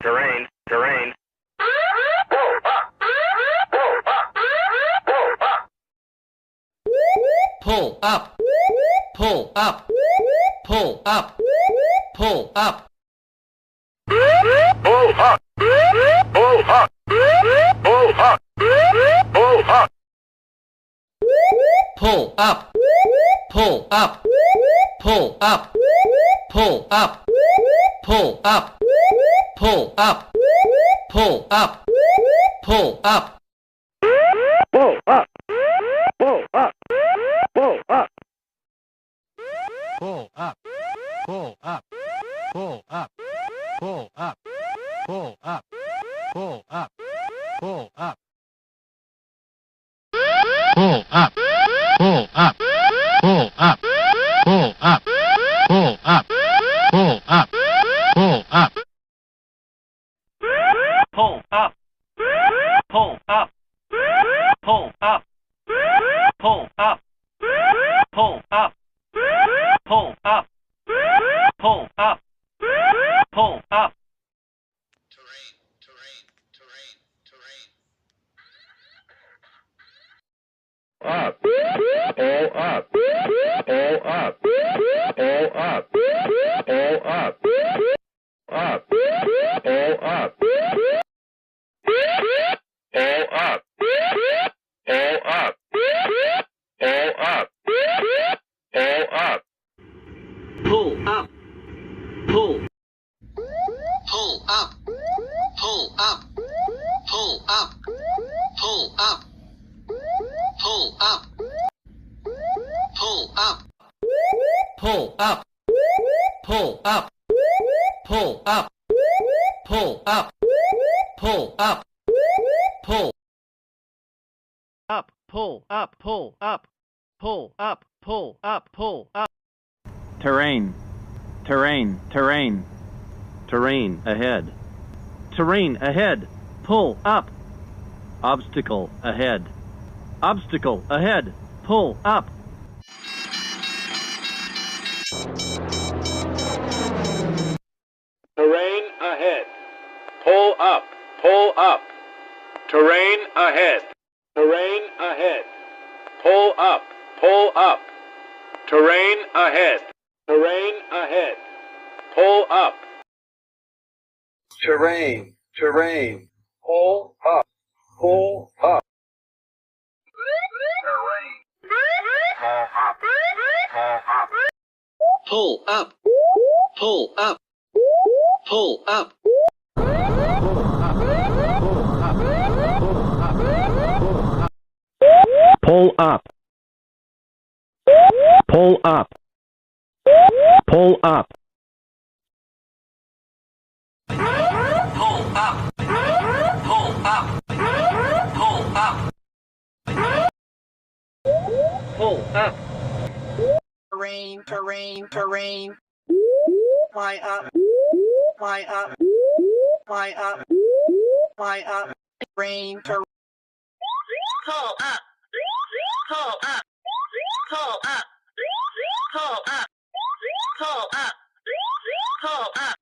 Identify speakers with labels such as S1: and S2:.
S1: terrain, terrain.
S2: Pull up, pull up, pull up, pull up.
S1: Pull up, pull up, pull up, pull up.
S2: Pull up, pull up, pull up, pull up, pull up, pull up, pull up, pull up.
S1: Pull up, pull up, pull up.
S3: Pull up, pull up, pull up, pull up, pull up, pull up, pull up. Pull up, pull up, pull up, pull up, pull up, pull up, pull up.
S2: Pull up, pull up, pull up, pull up, pull up, pull up, pull up, pull up.
S3: Terrain, terrain, terrain, terrain.
S1: Up, pull up, pull up, pull up, pull up, up, pull up, pull up, pull up, pull up, pull up.
S2: Pull up, pull.
S3: Pull up, pull up, pull up, pull up, pull up, pull up,
S2: Pull up, pull up, pull up, pull up, pull up, pull up, pull up, pull up, pull up, pull up, pull up.
S4: Terrain, terrain, terrain, terrain ahead. Terrain ahead, pull up. Obstacle ahead. Obstacle ahead, pull up.
S1: Terrain ahead. Pull up, pull up. Terrain ahead. Terrain ahead. Pull up, pull up. Terrain ahead. Terrain ahead. Pull up. Terrain, terrain. Pull up, pull up.
S2: Pull up, pull up, pull up.
S4: Pull up. Pull up. Pull up.
S2: Pull up, pull up, pull up, pull up.
S5: Terrain, terrain, terrain. Fly up, fly up, fly up, fly up. Terrain, terrain. Pull up, pull up, pull up, pull up, pull up, pull up.